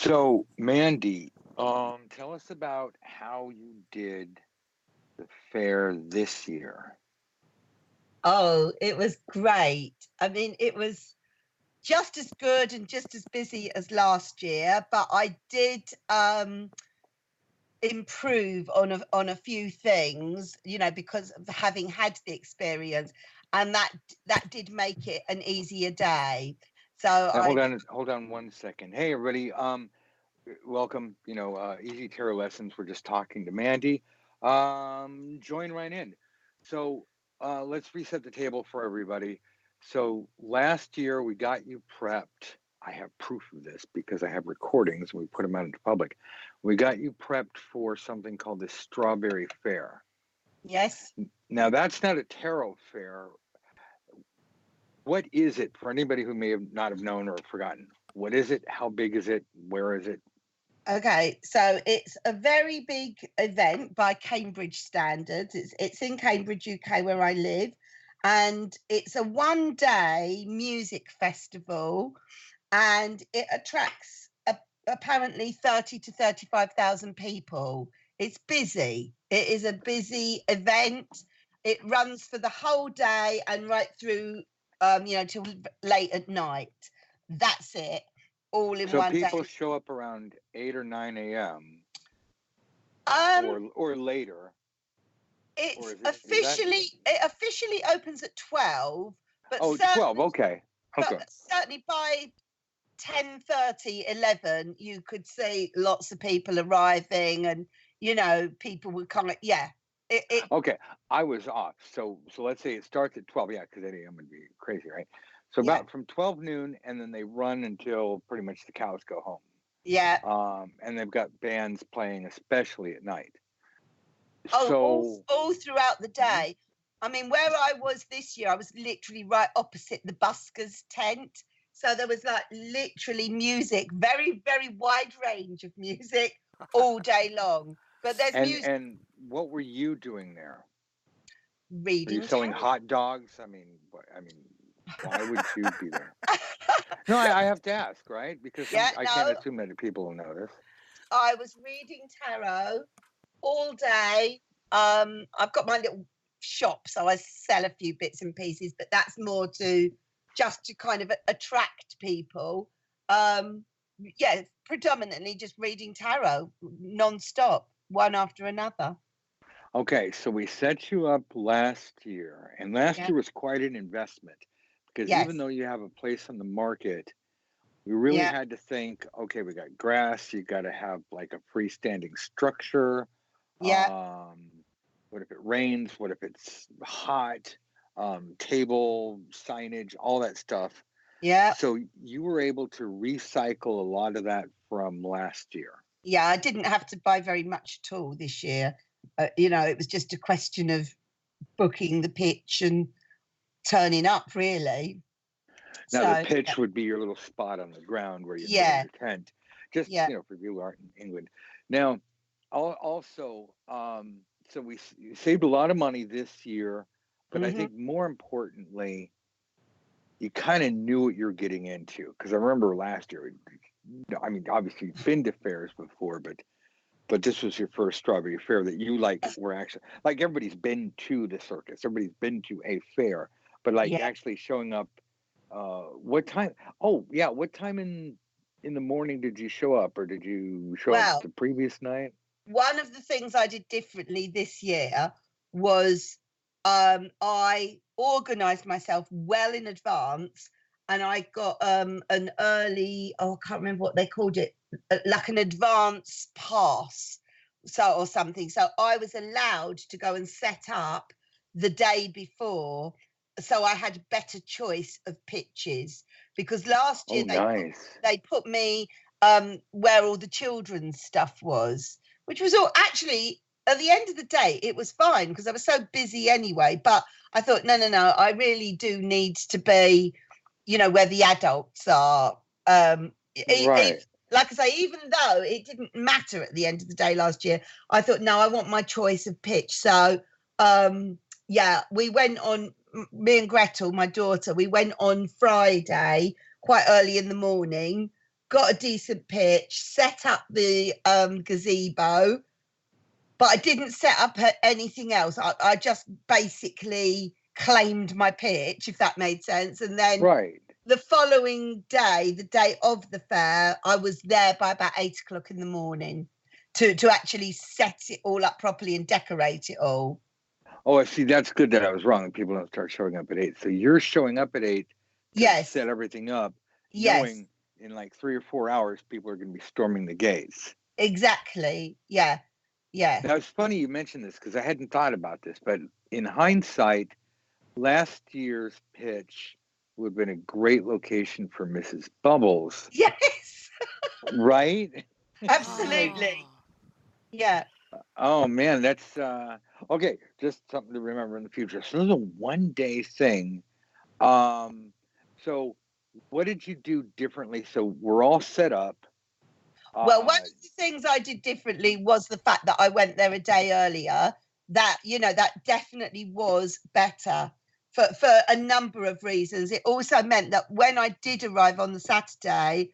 So, Mandy, tell us about how you did the fair this year. Oh, it was great. I mean, it was just as good and just as busy as last year, but I did improve on a few things, because of having had the experience, and that did make it an easier day. So Now, I hold on 1 second. Hey, everybody. Welcome. Easy Tarot Lessons. We're just talking to Mandy. Join right in. So, let's reset the table for everybody. So, last year we got you prepped. I have proof of this because I have recordings and we put them out into public. We got you prepped for something called the Strawberry Faire. Yes. Now, that's not a tarot fair. What is it for anybody who may have not have known or forgotten? What is it? How big is it? Where is it? Okay, so it's a very big event by Cambridge standards. It's in Cambridge, UK, where I live, and it's a one-day music festival, and it attracts apparently 30 to 35,000 people. It's busy. It is a busy event. It runs for the whole day and right through, till late at night. That's it, all in So one day. people show up around 8 or 9 a.m. Or later. It officially opens at 12, but Oh, 12. Okay. certainly by 10:30, 11, you could see lots of people arriving, and people would kind of Okay, I was off. So let's say it starts at 12. Yeah, because 8 a.m. would be crazy, right? So yeah, about from 12 noon, and then they run until pretty much the cows go home. yeah. And they've got bands playing, especially at night. Oh, So all throughout the day. I mean, where I was this year, I was literally right opposite the buskers tent. So there was like literally music, very, very wide range of music all day long. But there's music. And what were you doing there? Are you Reading selling tarot. hot dogs? I mean, why would you be there? No, I have to ask, right? Because I can't assume that people will know this. I was reading tarot all day. I've got my little shop, so I sell a few bits and pieces, but that's more to kind of attract people. Predominantly just reading tarot non-stop, one after another. Okay, so we set you up last year, and last year was quite an investment because even though you have a place on the market, we really had to think, okay, we got grass, you got to have like a freestanding structure. What if it rains? What if it's hot? Table, signage, all that stuff. Yeah. So you were able to recycle a lot of that from last year. Yeah, I didn't have to buy very much at all this year. It was just a question of booking the pitch and turning up, really. Now, the pitch would be your little spot on the ground where you build your tent, just, for people who aren't in England. Now, also, so we saved a lot of money this year, but I think more importantly, you kind of knew what you're getting into. Because I remember last year, I mean, obviously you've been to fairs before, but this was your first Strawberry Faire that you were actually, like, everybody's been to the circus, everybody's been to a fair, but actually showing up. What time? Oh, yeah. What time in the morning did you show up, or did you show up the previous night? One of the things I did differently this year was I organised myself well in advance, and I got an early, I can't remember what they called it, like an advance pass, or something. So I was allowed to go and set up the day before, so I had a better choice of pitches, because last year they put me where all the children's stuff was, which was all actually, at the end of the day, it was fine because I was so busy anyway. But I thought, no, I really do need to be, where the adults are. Right. Like I say, even though it didn't matter at the end of the day last year, I thought, no, I want my choice of pitch. So, we went on, me and Gretel, my daughter, we went on Friday quite early in the morning. got a decent pitch, set up the gazebo, but I didn't set up anything else. I just basically claimed my pitch, if that made sense. And then the following day, the day of the fair, I was there by about 8 o'clock in the morning to actually set it all up properly and decorate it all. Oh, I see. That's good that I was wrong. People don't start showing up at 8. So you're showing up at 8 to set everything up, knowing in like 3 or 4 hours, people are going to be storming the gates. Exactly. Yeah. Yeah. Now, it's funny you mentioned this because I hadn't thought about this, but in hindsight, last year's pitch would have been a great location for Mrs. Bubbles. Yes. Right? Absolutely. Yeah. Oh, man, that's okay. Just something to remember in the future. So this is a one-day thing. So what did you do differently? So we're all set up. Well, one of the things I did differently was the fact that I went there a day earlier. That, that definitely was better for a number of reasons. It also meant that when I did arrive on the Saturday,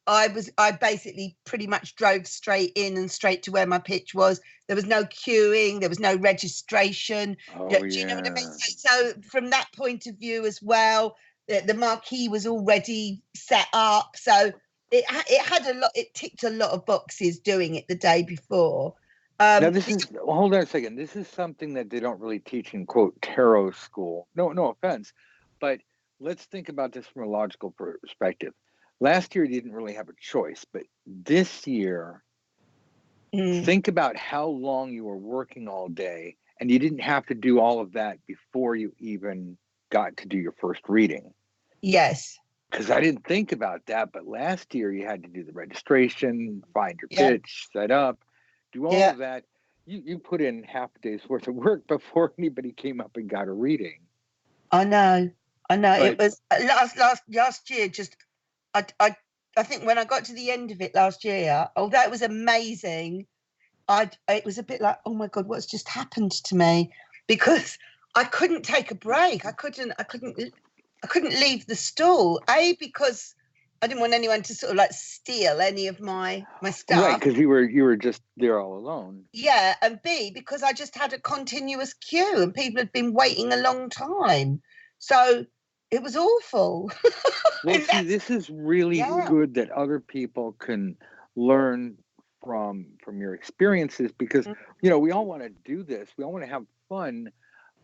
I basically pretty much drove straight in and straight to where my pitch was. There was no queuing, there was no registration. Do you know what I mean? So from that point of view as well, the marquee was already set up. So it had a lot. It ticked a lot of boxes doing it the day before. Now this is, hold on a second. This is something that they don't really teach in quote tarot school. No offense, but let's think about this from a logical perspective. Last year, you didn't really have a choice, but this year, think about how long you were working all day, and you didn't have to do all of that before you even got to do your first reading. Yes. Because I didn't think about that, but last year you had to do the registration, find your pitch, set up, do all of that. You put in half a day's worth of work before anybody came up and got a reading. I know. But it was last year. Just I think when I got to the end of it last year, although it was amazing, it was a bit like, oh my God, what's just happened to me? Because I couldn't take a break. I couldn't leave the stall. Because I didn't want anyone to sort of like steal any of my stuff. Right, because you were just there all alone. Yeah, and B, because I just had a continuous queue and people had been waiting a long time. So it was awful. Well, see, this is really good that other people can learn from your experiences because, we all want to do this. We all want to have fun,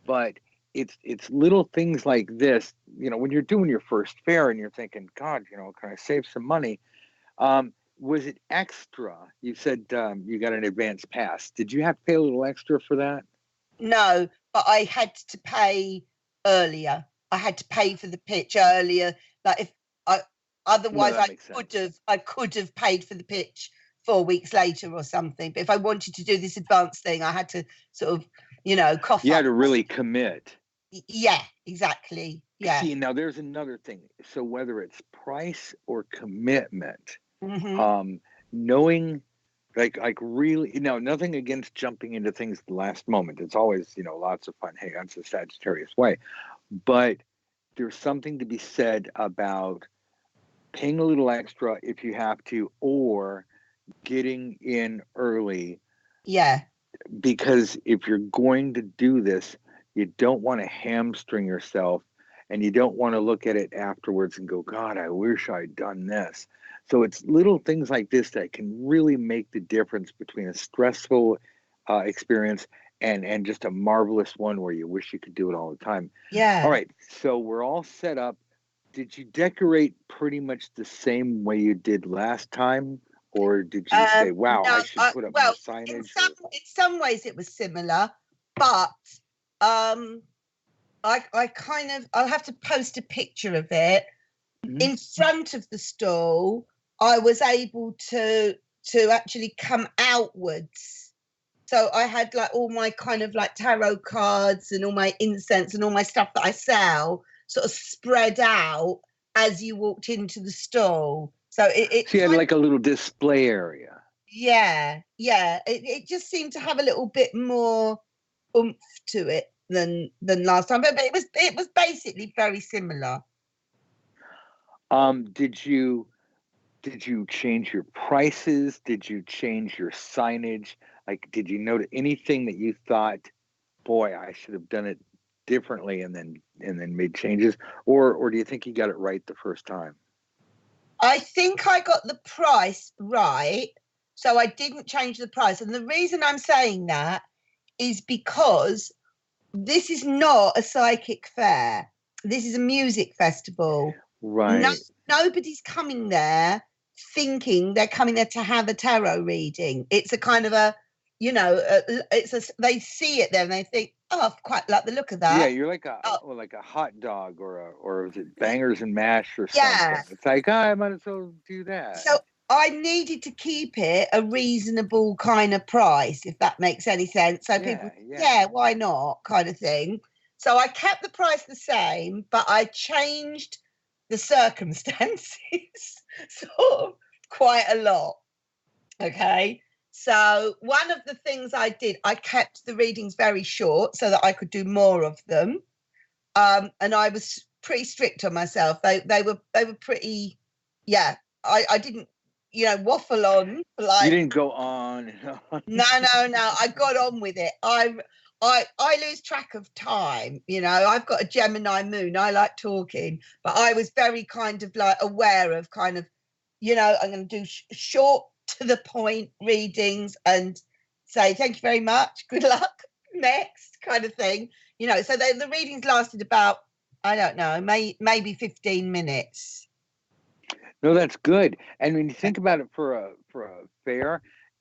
but it's little things like this, when you're doing your first fair and you're thinking, God, can I save some money? Was it extra? You said you got an advance pass. Did you have to pay a little extra for that? No, but I had to pay earlier. I had to pay for the pitch earlier. Like otherwise I could have paid for the pitch 4 weeks later or something. But if I wanted to do this advanced thing, I had to sort of, cough. You had to really commit. Yeah, exactly. Yeah. See, now there's another thing. So whether it's price or commitment, knowing, like really, nothing against jumping into things at the last moment. It's always, lots of fun. Hey, that's a Sagittarius way. But there's something to be said about paying a little extra if you have to, or getting in early. Yeah. Because if you're going to do this, you don't want to hamstring yourself and you don't want to look at it afterwards and go, God, I wish I'd done this. So it's little things like this that can really make the difference between a stressful experience and just a marvelous one where you wish you could do it all the time. Yeah. All right. So we're all set up. Did you decorate pretty much the same way you did last time? Or did you say, wow, no, I should put up more signage? In some ways it was similar, but I'll have to post a picture of it. In front of the stall, I was able to actually come outwards. So I had like all my kind of like tarot cards and all my incense and all my stuff that I sell sort of spread out as you walked into the stall. So so you had like a little display area. Yeah. It just seemed to have a little bit more oomph to it than last time, but it was basically very similar. Did you Did you change your prices? Did you change your signage? Like, did you notice anything that you thought, boy, I should have done it differently, and then made changes? Or do you think you got it right the first time? I think I got the price right, so I didn't change the price. And the reason I'm saying that is because this is not a psychic fair. This is a music festival. Right. Nobody's coming there thinking they're coming there to have a tarot reading. It's a kind of a, they see it there and they think, oh, I quite like the look of that. Yeah, you're like a hot dog, or is it bangers and mash or something? Yeah. It's like, I might as well do that. So I needed to keep it a reasonable kind of price, if that makes any sense. So people, why not, kind of thing. So I kept the price the same, but I changed the circumstances sort of quite a lot. Okay. So one of the things I did, I kept the readings very short so that I could do more of them. And I was pretty strict on myself. They were pretty, I didn't, waffle on. Like, you didn't go on. No. I got on with it. I lose track of time. I've got a Gemini moon. I like talking, but I was very kind of like aware of kind of, I'm going to do short to the point readings and say, thank you very much. Good luck. Next kind of thing. So the readings lasted about, I don't know, maybe 15 minutes. No, that's good. And when you think about it for a fair,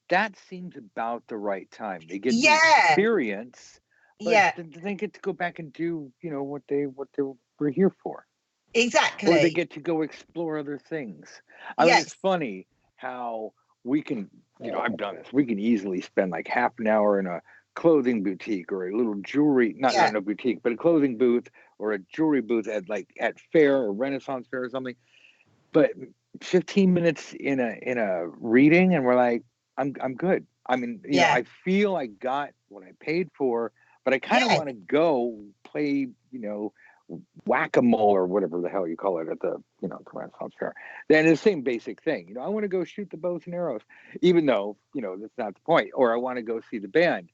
that seems about the right time. They get the experience, but they get to go back and do, what they were here for. Exactly. Or they get to go explore other things. I mean, it's funny how we can, I've done this. We can easily spend like half an hour in a clothing boutique or a little jewelry, not a boutique, but a clothing booth or a jewelry booth at fair or Renaissance fair or something. But 15 minutes in a reading, and we're like, I'm good. I mean, I feel I got what I paid for, but I kind of want to go play, whack-a-mole or whatever the hell you call it at the Renaissance fair. Then the same basic thing. I want to go shoot the bows and arrows, even though that's not the point. Or I want to go see the band.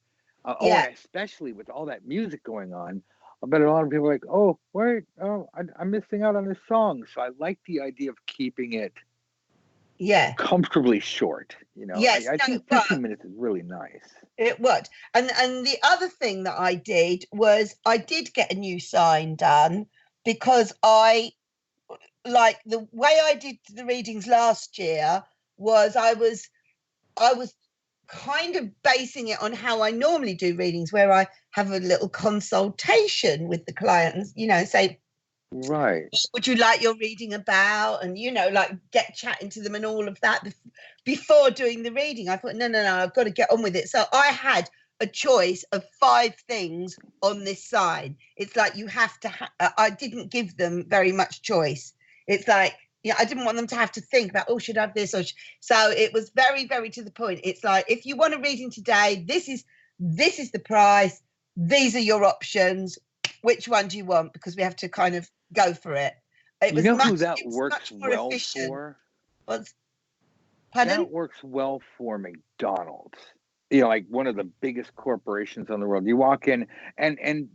And especially with all that music going on, I bet a lot of people are like, oh, wait, I'm missing out on this song. So I like the idea of keeping it comfortably short. I think 15 minutes is really nice. It would. And the other thing that I did was I did get a new sign done, because I, like the way I did the readings last year was I was kind of basing it on how I normally do readings, where I have a little consultation with the clients, say, right, would you like your reading about, and like get chatting to them and all of that before doing the reading. I thought, no, I've got to get on with it. So I had a choice of 5 things on this sign. It's like you have to I didn't give them very much choice. It's like, I didn't want them to have to think about, should I have this? So it was very, very to the point. It's like, if you want a reading today, this is the price. These are your options. Which one do you want? Because we have to kind of go for it. Who that works well for? Pardon? That works well for McDonald's. Like one of the biggest corporations in the world. You walk in and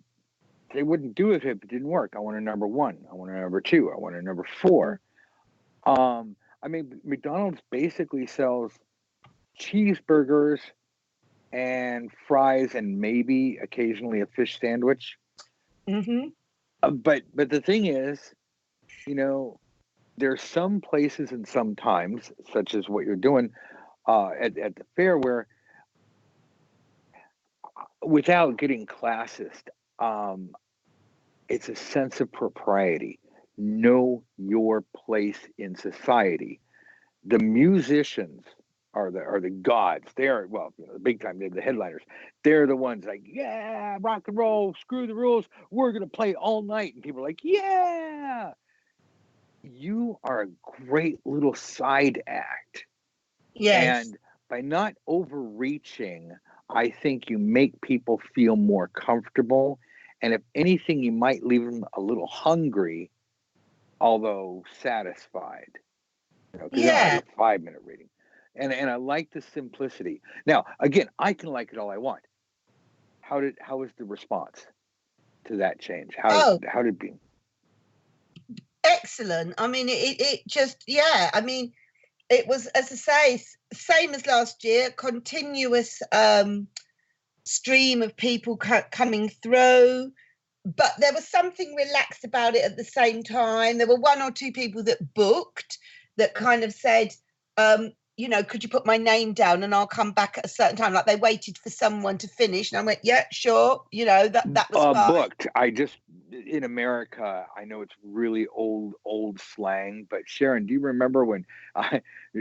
they wouldn't do it if it didn't work. I want a number 1. I want a number 2. I want a number 4. I mean, McDonald's basically sells cheeseburgers and fries and maybe occasionally a fish sandwich. Mm-hmm. But the thing is, there's some places and some times, such as what you're doing at the fair, where, without getting classist, it's a sense of propriety. Know your place in society. The musicians are the gods. They're, the big time, they're the headliners. They're the ones like, yeah, rock and roll, screw the rules. We're going to play all night. And people are like, yeah. You are a great little side act. Yes. And by not overreaching, I think you make people feel more comfortable. And if anything, you might leave them a little hungry, although satisfied. because then I'll do a 5-minute reading. And I like the simplicity. Now, again, I can like it all I want. How was the response to that change? How did it be? Excellent. I mean, it just, I mean, it was, as I say, same as last year, continuous stream of people coming through. But there was something relaxed about it at the same time. There were 1 or 2 people that booked that kind of said, could you put my name down and I'll come back at a certain time? Like they waited for someone to finish. And I went, yeah, sure. That was fine. Booked. In America, I know it's really old slang, but Sharon, do you remember when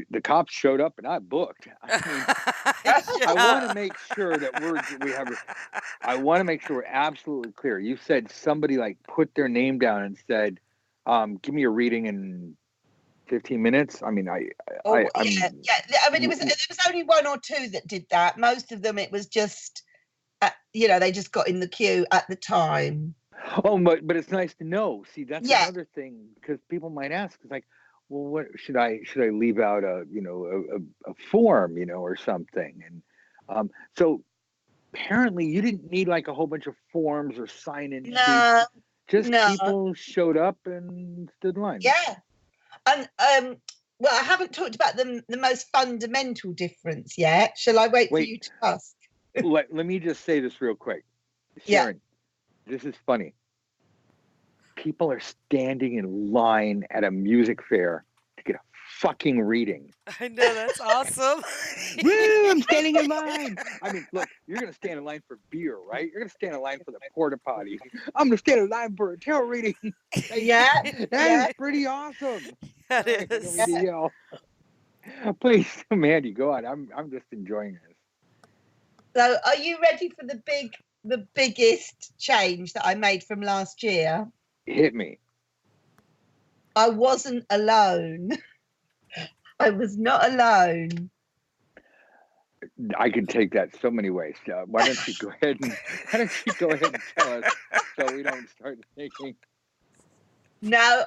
the cops showed up and I booked? I want to make sure that I want to make sure we're absolutely clear. You said somebody like put their name down and said, give me a reading in 15 minutes. I mean, I mean, it was only 1 or 2 that did that. Most of them, it was just, they just got in the queue at the time. Oh, but it's nice to know. See, that's another thing, because people might ask, it's like, well, what should I leave out a form, or something? And so apparently you didn't need like a whole bunch of forms or sign-in sheets. Just people showed up and stood in line. Yeah. And well, I haven't talked about the most fundamental difference yet. Shall I wait for you to ask? let me just say this real quick. Sharon, this is funny. People are standing in line at a music fair to get a fucking reading. I know, that's awesome. Woo, I'm standing in line. I mean, look, you're going to stand in line for beer, right? You're going to stand in line for the porta potty. I'm going to stand in line for a tarot reading. That is pretty awesome. That is. Please, Mandy, go on. I'm just enjoying this. So, are you ready for the biggest change that I made from last year? Hit me. I wasn't alone. I was not alone. I can take that so many ways. Why don't you go ahead and tell us so we don't start thinking. No,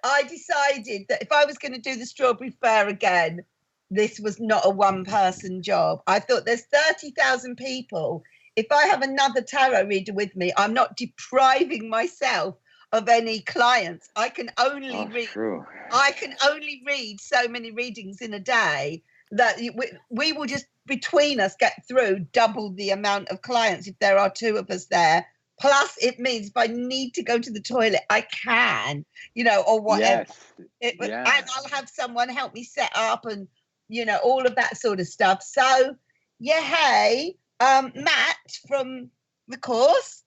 I decided that if I was going to do the Strawberry Faire again, this was not a one-person job. I thought there's 30,000 people. If I have another tarot reader with me, I'm not depriving myself of any clients. I can only read. True. I can only read so many readings in a day that we will just, between us, get through double the amount of clients if there are 2 of us there. Plus, it means if I need to go to the toilet, I can, or whatever. Yes. And I'll have someone help me set up and, all of that sort of stuff. So, Matt from the course,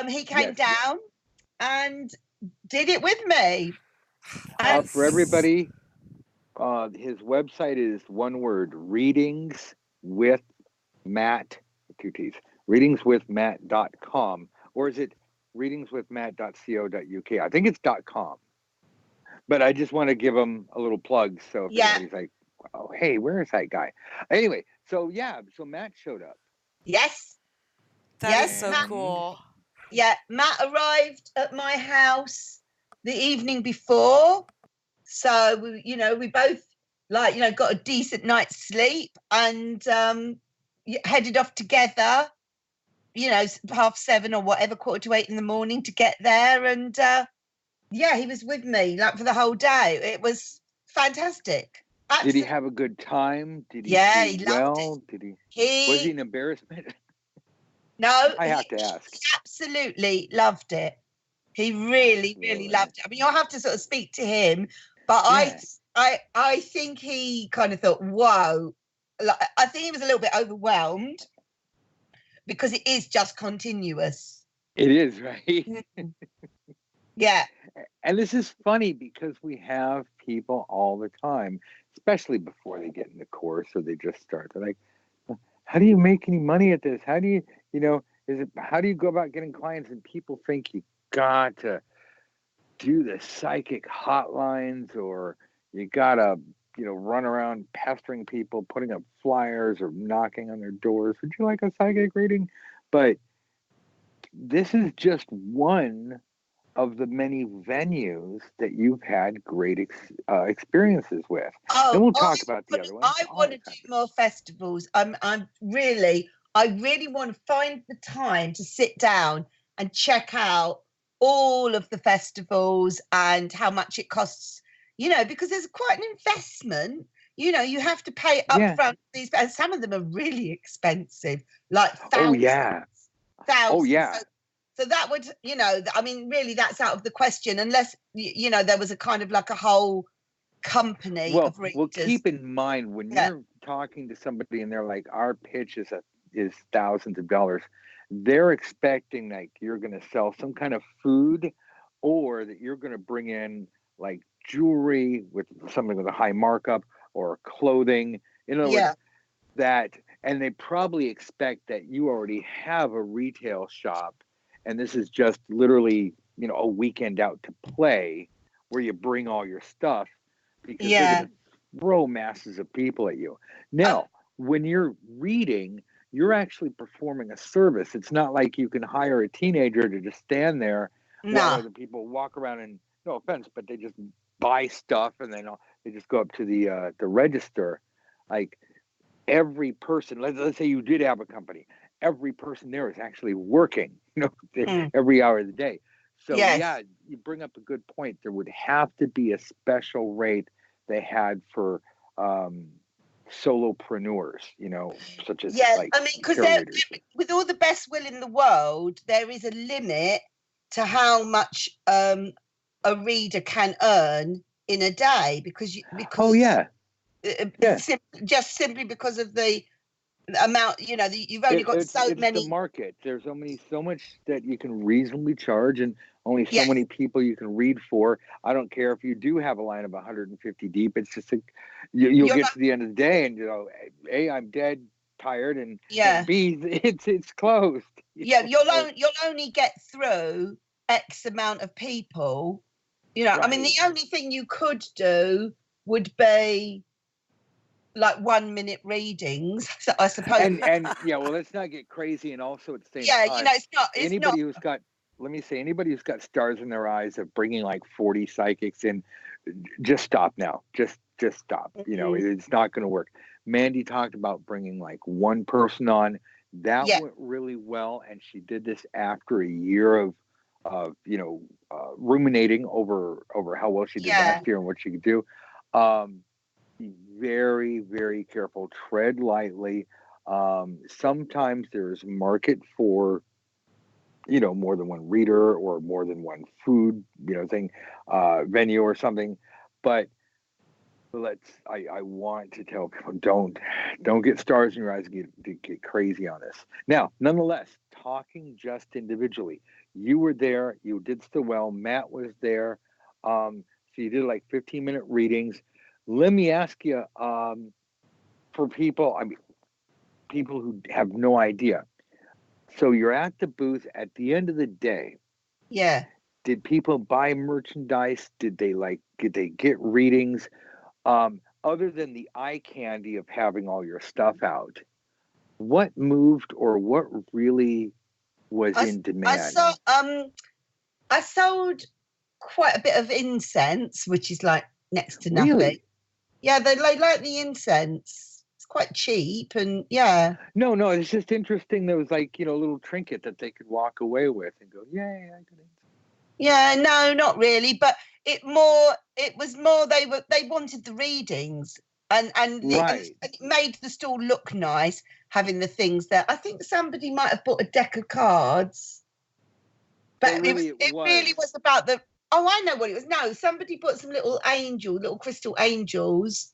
he came down and did it with me. For everybody, his website is one word: Readings with Matt, 2 T's, readingswithmatt.com, or is it readingswithmatt.co.uk? I think it's .com. But I just want to give him a little plug, so if anybody's like, oh, hey, where is that guy? Anyway, so Matt showed up. Yes. That is so cool. Yeah, Matt arrived at my house the evening before. So, we both got a decent night's sleep and headed off together, 7:30 or whatever, 7:45 in the morning to get there. And he was with me for the whole day. It was fantastic. Did he have a good time? Did he he loved it. Did he? Was he an embarrassment? No, I have to ask. He absolutely loved it. He really, really loved it. I mean, you'll have to sort of speak to him, but I think he kind of thought, whoa. I think he was a little bit overwhelmed because it is just continuous. It is, right? Yeah. And this is funny because we have people all the time, especially before they get in the course or they just start. They're like, how do you make any money at this? How do you, how do you go about getting clients? And people think you got to do the psychic hotlines, or you got to, run around pestering people, putting up flyers or knocking on their doors. Would you like a psychic reading? But this is just one of the many venues that you've had great experiences with. Oh, then we'll talk about the other ones. I want to do more festivals. I really want to find the time to sit down and check out all of the festivals and how much it costs, because there's quite an investment. You have to pay upfront these, and some of them are really expensive, like thousands. Thousands. Oh, yeah. So that would, really that's out of the question unless, there was a kind of like a whole company of readers. Well, keep in mind when you're talking to somebody and they're like, our pitch is thousands of dollars, they're expecting like you're going to sell some kind of food or that you're going to bring in like jewelry with something with a high markup or clothing. In other words, that, and they probably expect that you already have a retail shop and this is just literally, a weekend out to play where you bring all your stuff because they're going to throw masses of people at you. Now, when you're reading, you're actually performing a service. It's not like you can hire a teenager to just stand there while other people walk around and, no offense, but they just buy stuff and then they just go up to the register. Like every person, let's say you did have a company, every person there is actually working, every hour of the day. So you bring up a good point. There would have to be a special rate they had for solopreneurs, such as because with all the best will in the world, there is a limit to how much a reader can earn in a day just simply because of the amount, you've only got so many. The market. There's so much that you can reasonably charge, and only so many people you can read for. I don't care if you do have a line of 150 deep. It's just you'll get to the end of the day, and A, I'm dead, tired, and B, it's closed. You'll only get through X amount of people. The only thing you could do would be like 1 minute readings, I suppose. And let's not get crazy. And also at the same time, anybody who's got stars in their eyes of bringing like 40 psychics in, just stop now. Just stop. It's not going to work. Mandy talked about bringing like one person on. That went really well, and she did this after a year of ruminating over how well she did last year and what she could do. Be very, very careful. Tread lightly. Sometimes there's market for, more than one reader or more than one food, thing, venue or something. But I want to tell people, don't get stars in your eyes and get crazy on this. Now, nonetheless, talking just individually, you were there, you did so well. Matt was there. So you did like 15-minute readings. Let me ask you, for people who have no idea. So you're at the booth at the end of the day. Yeah. Did people buy merchandise? Did they get readings? Other than the eye candy of having all your stuff out, what moved or what really was in demand? I sold quite a bit of incense, which is like next to nothing. Really? Yeah, they like the incense. It's quite cheap, and No, it's just interesting. There was like a little trinket that they could walk away with and go, yay, I got it. Yeah, no, not really, but it was more they wanted the readings, and it made the stall look nice having the things there. I think somebody might have bought a deck of cards, but it really was about the. Oh, I know what it was. No, somebody bought some little crystal angels.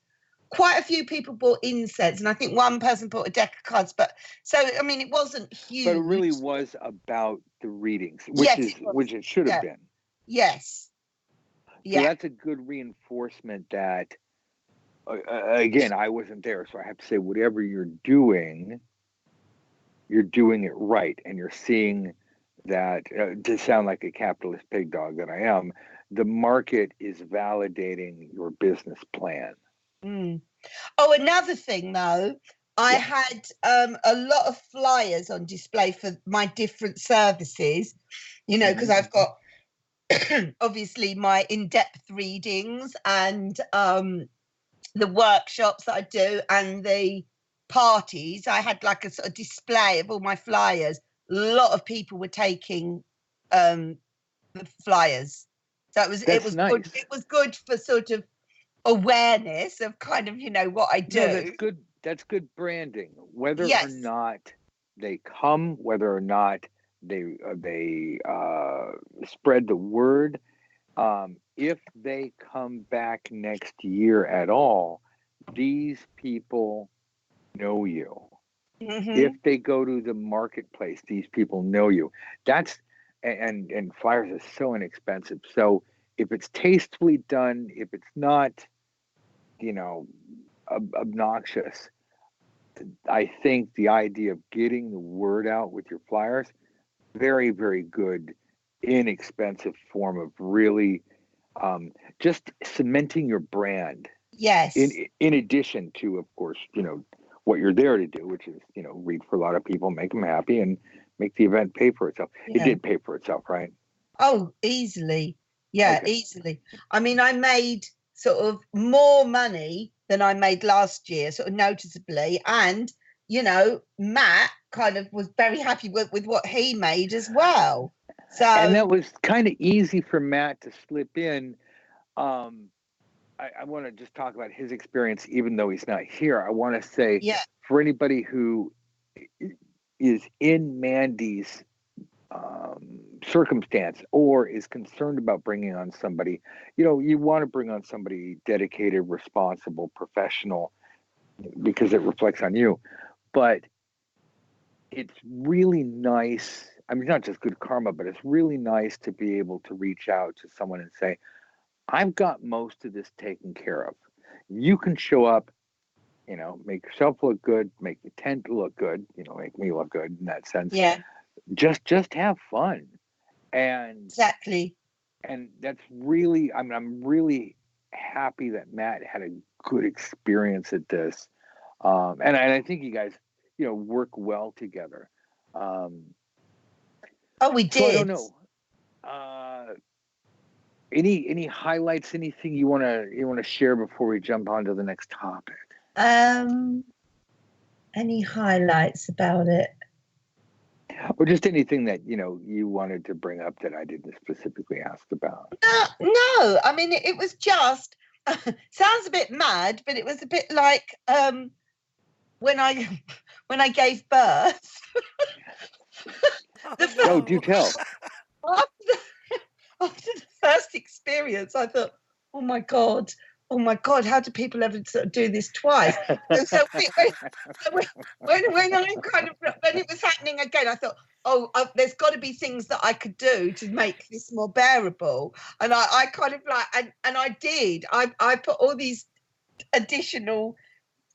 Quite a few people bought incense, and I think one person bought a deck of cards. But so, it wasn't huge. But it really was about the readings, which it should have been. Yes. So that's a good reinforcement that, again, I wasn't there, so I have to say, whatever you're doing it right, and you're seeing that, to sound like a capitalist pig dog that I am, the market is validating your business plan. Mm. Oh, another thing though, I had a lot of flyers on display for my different services, because I've got obviously my in-depth readings and the workshops that I do and the parties, I had like a sort of display of all my flyers. A lot of people were taking the flyers, so it was nice. good. It was good for sort of awareness of kind of, you know, what I do. No, that's good. That's good branding. Whether or not they come, whether or not they spread the word, if they come back next year at all, these people know you. If they go to the marketplace, these people know you. That's and flyers are so inexpensive. So if it's tastefully done, if it's not, you know, obnoxious, I think the idea of getting the word out with your flyers, very, very good, inexpensive form of really just cementing your brand. Yes. In addition to, of course, you know, what you're there to do, which is, you know, read for a lot of people, make them happy, and make the event pay for itself. Yeah. It did pay for itself, right? Oh, easily. Yeah, okay. Easily. I mean, I made sort of more money than I made last year, sort of noticeably. And, you know, Matt kind of was very happy with what he made as well. So, and that was kind of easy for Matt to slip in. I want to just talk about his experience, even though he's not here. I want to say, for anybody who is in Mandy's circumstance or is concerned about bringing on somebody, you know, you want to bring on somebody dedicated, responsible, professional, because it reflects on you. But it's really nice. I mean, not just good karma, but it's really nice to be able to reach out to someone and say, I've got most of this taken care of. You can show up, you know, make yourself look good, make the tent look good, you know, make me look good in that sense. Yeah. Just have fun. And exactly. And that's really, I mean, I'm really happy that Matt had a good experience at this. And I think you guys, you know, work well together. Oh, we did. So I don't know. Any highlights? Anything you wanna share before we jump on to the next topic? Any highlights about it? Or just anything that, you know, you wanted to bring up that I didn't specifically ask about? No. I mean, it was just sounds a bit mad, but it was a bit like when I gave birth. Oh, do tell. After the first experience, I thought, oh my God, how do people ever sort of do this twice? And so when it was happening again, I thought, there's got to be things that I could do to make this more bearable. And I kind of like, and I did. I put all these additional,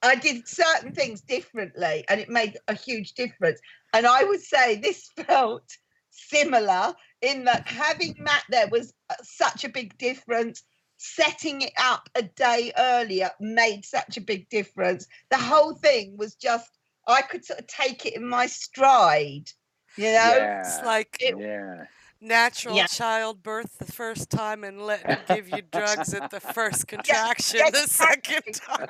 I did certain things differently, and it made a huge difference. And I would say this felt similar in that having Matt there was such a big difference. Setting it up a day earlier made such a big difference. The whole thing was just, I could sort of take it in my stride, you know? Yeah. It's like natural childbirth the first time and letting him give you drugs at the first contraction the second time.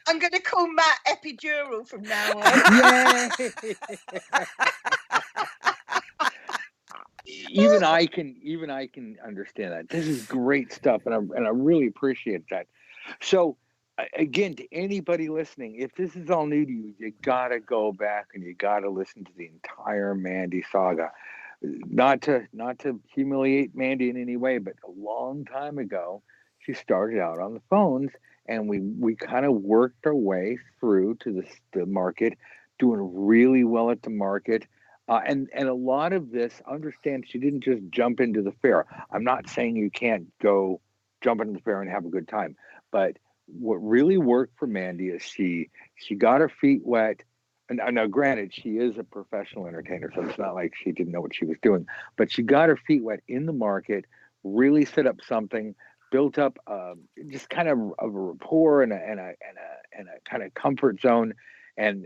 I'm going to call Matt epidural from now on. Yay! Even I can understand that. This is great stuff, and I really appreciate that. So, again, to anybody listening, if this is all new to you, you gotta go back and you gotta listen to the entire Mandy saga. Not to humiliate Mandy in any way, but a long time ago, she started out on the phones, and we kind of worked our way through to the market, doing really well at the market. And a lot of this, understand, she didn't just jump into the fair. I'm not saying you can't go jump into the fair and have a good time, but what really worked for Mandy is she got her feet wet. And now, granted, she is a professional entertainer, so it's not like she didn't know what she was doing. But she got her feet wet in the market, really set up something, built up just kind of a rapport and a kind of comfort zone. And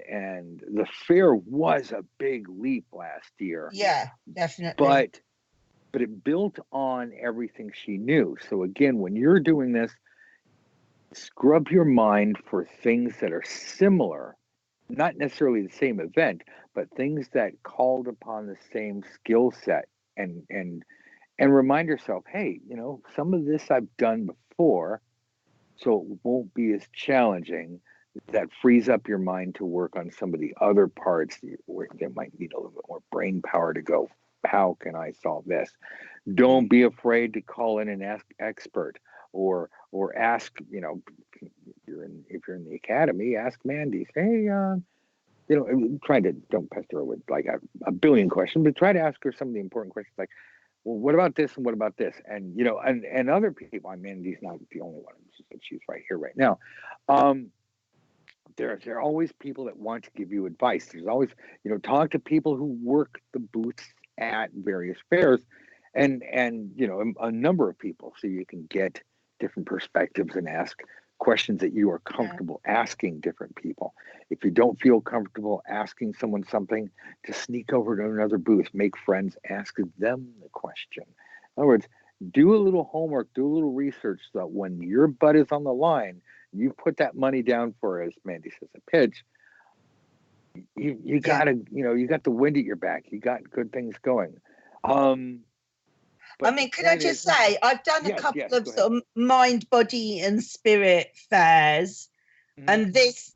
the fair was a big leap last year. Yeah, definitely. But but it built on everything she knew. So again, when you're doing this, scrub your mind for things that are similar, not necessarily the same event, but things that called upon the same skill set, and remind yourself, hey, some of this I've done before, so it won't be as challenging. That frees up your mind to work on some of the other parts where you might need a little bit more brain power to go, how can I solve this? Don't be afraid to call in and ask expert, or ask, if you're in the academy, ask Mandy. Hey, try to, don't pester her with like a billion questions, but try to ask her some of the important questions, like, well, what about this and what about this? And and other people. Mandy's not the only one. She's right here, right now. There are always people that want to give you advice. There's always, talk to people who work the booths at various fairs, and a number of people, so you can get different perspectives and ask questions that you are comfortable asking different people. If you don't feel comfortable asking someone something, just sneak over to another booth, make friends, ask them the question. In other words, do a little homework, do a little research, so that when your butt is on the line, you put that money down for, as Mandy says, a pitch. You gotta, you got the wind at your back. You got good things going. Can I just say, I've done a couple of sort of mind, body, and spirit fairs, and this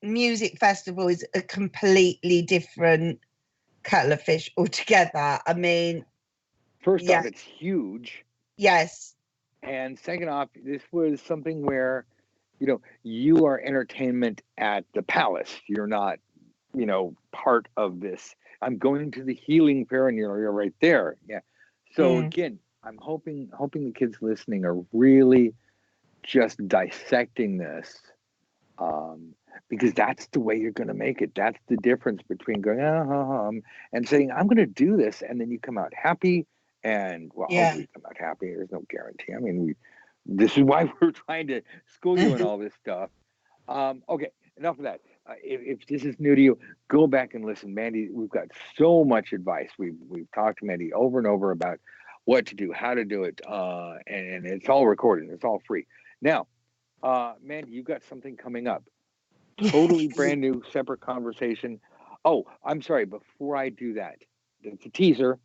music festival is a completely different kettle of fish altogether. First off, it's huge. Yes. And second off, this was something where, you are entertainment at the palace. You're not, part of this. I'm going to the healing fair, and you're right there. Yeah. So again, I'm hoping the kids listening are really just dissecting this, because that's the way you're going to make it. That's the difference between going and saying, I'm going to do this, and then you come out happy. And hopefully you come out happy. There's no guarantee. This is why we're trying to school you in all this stuff. Okay, enough of that. If this is new to you, go back and listen. Mandy, we've got so much advice. We've talked to Mandy over and over about what to do, how to do it, and it's all recorded. It's all free. Now, Mandy, you've got something coming up. Totally brand new, separate conversation. Oh, I'm sorry. Before I do that, it's a teaser.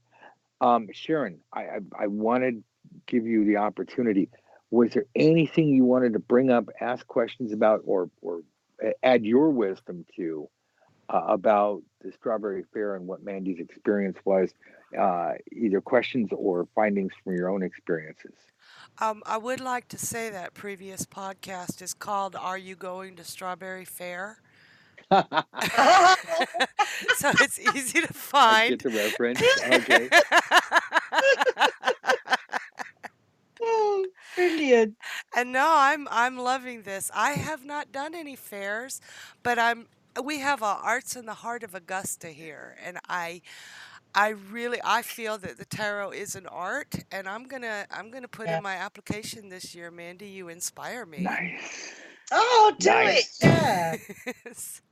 Sharon, I wanted to give you the opportunity. Was there anything you wanted to bring up, ask questions about, or add your wisdom to about the Strawberry Faire and what Mandy's experience was, either questions or findings from your own experiences? I would like to say that previous podcast is called "Are You Going to Strawberry Faire?" So it's easy to find. I get the reference. Okay. Oh, brilliant. And no, I'm loving this. I have not done any fairs, but we have Arts in the Heart of Augusta here, and I feel that the tarot is an art, and I'm gonna put in my application this year. Mandy, you inspire me. Nice. Oh, do it. Yeah.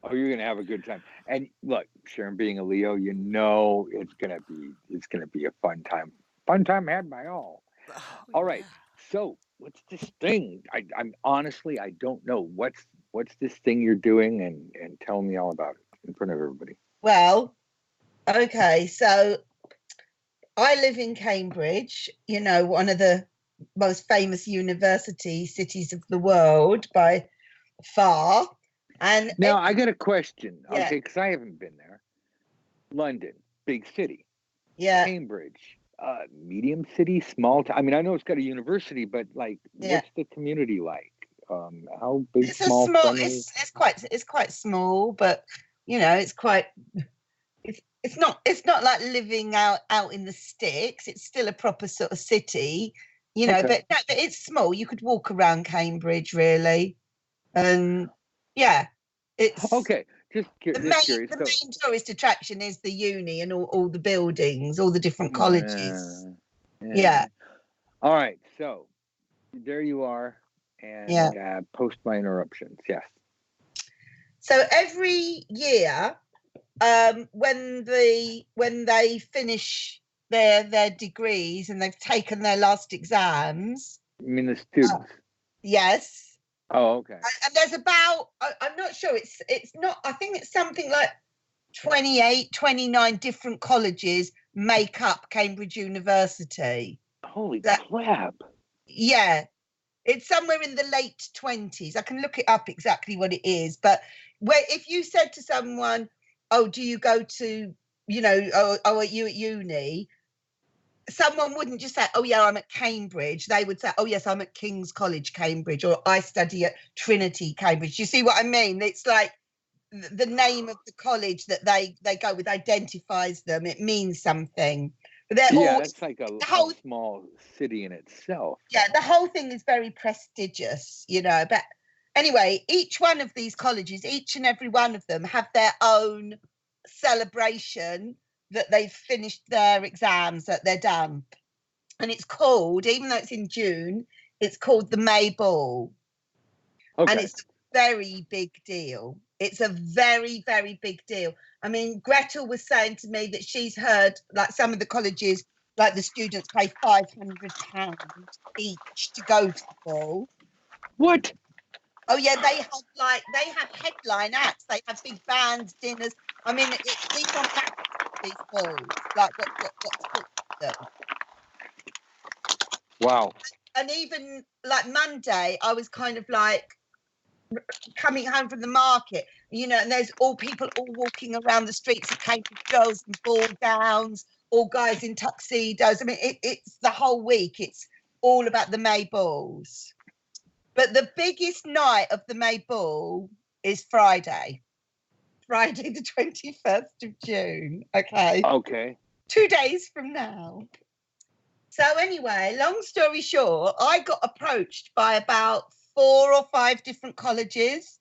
Oh, you're gonna have a good time. And look, Sharon, being a Leo, it's gonna be a fun time. Fun time had by all. Oh, all right. So what's this thing? I'm honestly, I don't know. What's this thing you're doing, and tell me all about it in front of everybody. Well, okay, so I live in Cambridge, one of the most famous university cities of the world by far. And now I got a question, okay, because I haven't been there. London, big city. Yeah. Cambridge, medium city, small town. I know it's got a university, but what's the community like? How big? It's it's quite small, but it's quite. It's not like living out in the sticks. It's still a proper sort of city, but it's small. You could walk around Cambridge, really, and it's okay. Just curious. The main tourist attraction is the uni and all the buildings, all the different colleges. Yeah. All right. So there you are, and post my interruptions. Yes. So every year, when they finish their degrees and they've taken their last exams. You mean the students? Yes. Oh, okay. And there's about, I'm not sure, it's not, I think it's something like 28, 29 different colleges make up Cambridge University. Holy crap. Yeah. It's somewhere in the late 20s. I can look it up exactly what it is. But if you said to someone, oh, do you go to, are you at uni? Someone wouldn't just say, oh, yeah, I'm at Cambridge. They would say, oh, yes, I'm at King's College, Cambridge, or I study at Trinity, Cambridge. You see what I mean? It's like the name of the college that they go with identifies them. It means something. But that's like a small city in itself. Yeah, the whole thing is very prestigious, But anyway, each one of these colleges, each and every one of them have their own celebration that they've finished their exams, that they're done. And it's called, even though it's in June, it's called the May Ball. Okay. And it's a very big deal. It's a very, very big deal. I mean, Gretel was saying to me that she's heard, like, some of the colleges, like, the students pay £500 each to go to the ball. What? Oh, yeah, they have headline acts. They have big bands, dinners. I mean, these are these balls, like what's called them. Wow. And even, like, Monday, I was kind of like, coming home from the market, and there's people all walking around the streets of Cambridge, girls in ball gowns, all guys in tuxedos. I mean, it's the whole week. It's all about the May balls. But the biggest night of the May ball is Friday the 21st of June. Okay. 2 days from now. So anyway, long story short, I got approached by about 4 or 5 different colleges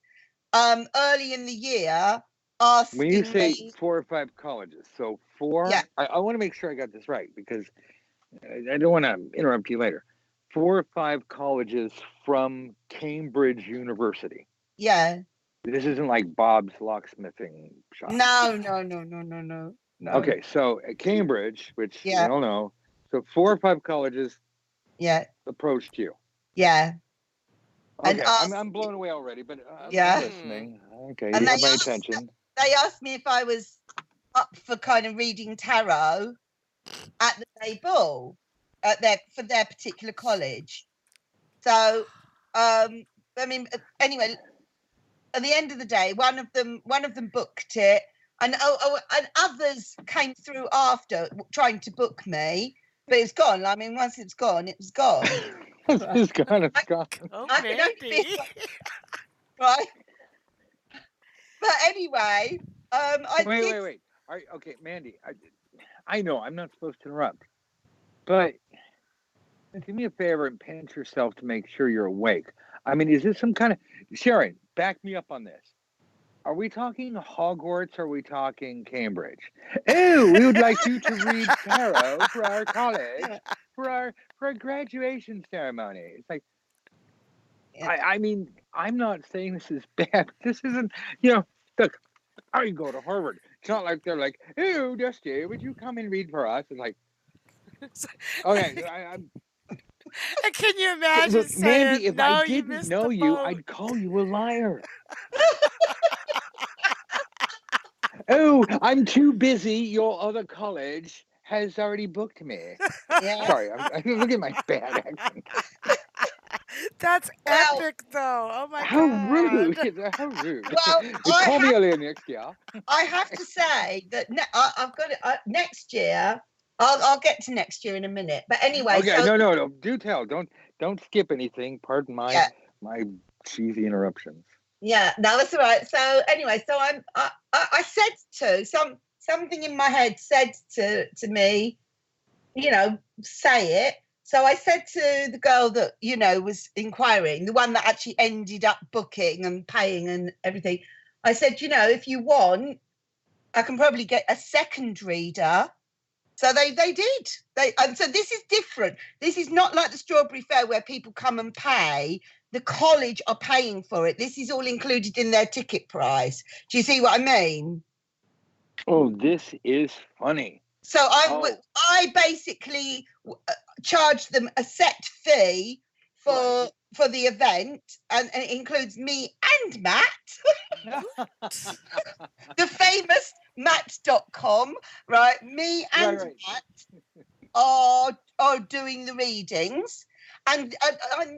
early in the year asking when you say me, 4 or 5 colleges, so 4, yeah. I want to make sure I got this right because I don't want to interrupt you later. 4 or 5 colleges from Cambridge University. Yeah. This isn't like Bob's locksmithing shop. No. Okay, so at Cambridge, which we all know, so 4 or 5 colleges approached you. Yeah. Okay, I'm blown away already, but I'm listening. Okay, and you have my attention. They asked me if I was up for kind of reading tarot at the May Ball for their particular college. So, I mean, anyway, at the end of the day, one of them booked it, and and others came through after trying to book me, but it's gone. I mean, once it's gone, it's gone. It's gone. Oh, Mandy. Right. But anyway, Wait. Okay, Mandy. I know I'm not supposed to interrupt, but do me a favor and pinch yourself to make sure you're awake. I mean, is this some kind of Sharon? Back me up on this. Are we talking Hogwarts or are we talking Cambridge? Oh, we would like you to read tarot for our college for our graduation ceremony. It's like, I mean, I'm not saying this is bad. This isn't, look, I go to Harvard. It's not like they're like, oh, Dusty, would you come and read for us? It's like, okay, I'm. Can you imagine look, saying, Mandy, if no, I didn't know you, I'd call you a liar. Oh, I'm too busy. Your other college has already booked me. Yeah. Sorry, look at my bad accent. That's epic, though. Oh my how God. Rude. How rude. Well, call me earlier next year. I have to say that I've got it next year. I'll get to next year in a minute. But anyway. Okay, no. Do tell. Don't skip anything. Pardon my cheesy interruptions. Yeah, no, that's all right. So anyway, so I said something in my head said to me, say it. So I said to the girl that, was inquiring, the one that actually ended up booking and paying and everything. I said, if you want, I can probably get a second reader. So they did. So this is different. This is not like the Strawberry Faire where people come and pay. The college are paying for it. This is all included in their ticket price. Do you see what I mean? Oh, this is funny. So I basically charge them a set fee for the event, and it includes me and Matt, the famous Matt.com, right? Me and Matt are doing the readings. And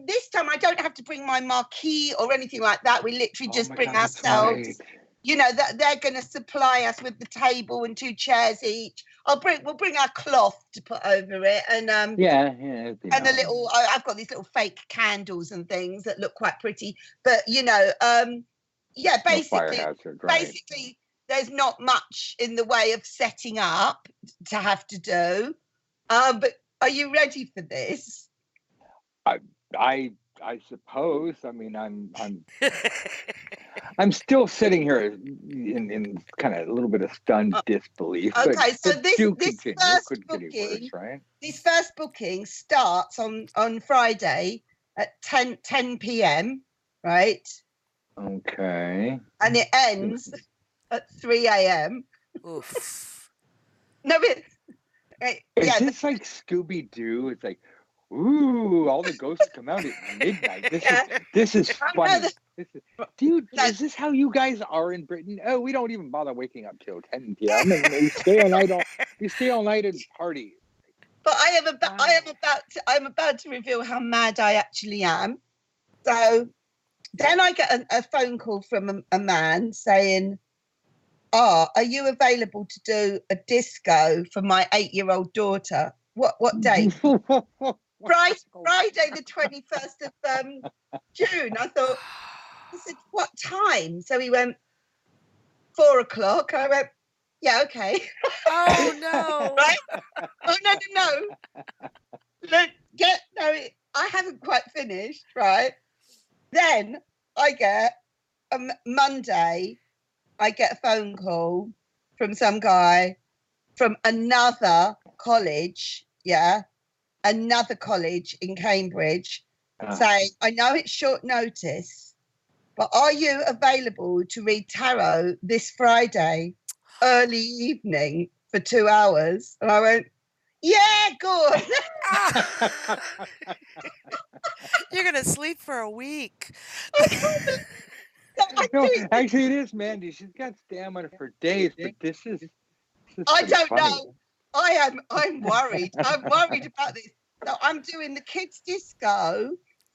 this time I don't have to bring my marquee or anything like that. We literally just bring ourselves. Right. You know, that they're going to supply us with the table and 2 chairs each. We'll bring our cloth to put over it, and and a little. I've got these little fake candles and things that look quite pretty. But you know, basically, there's not much in the way of setting up to have to do. But are you ready for this? I suppose. I mean, I'm still sitting here in kind of a little bit of stunned disbelief. Okay, so this first booking starts on Friday at 10 p.m. right? Okay. And it ends at 3 a.m. Oof. No, is this like Scooby-Doo? It's like, ooh, all the ghosts come out at midnight. This is funny. Dude, is this how you guys are in Britain? Oh, we don't even bother waking up till 10 p.m. and we stay all night and party. But I'm about to reveal how mad I actually am. So then I get a phone call from a man saying, are you available to do a disco for my 8-year-old daughter? What date? Friday the 21st of June. I said, what time? So he went, 4 o'clock. I went, yeah, okay. Oh no. Right? Oh no. I haven't quite finished, right? Then I get Monday, I get a phone call from some guy from another college, another college in Cambridge, saying, I know it's short notice, but are you available to read tarot this Friday, early evening for 2 hours? And I went, yeah, good. You're going to sleep for a week. No, actually, it is Mandy. She's got stamina for days, but this is I don't know. I'm worried. I'm worried about this. So I'm doing the kids' disco,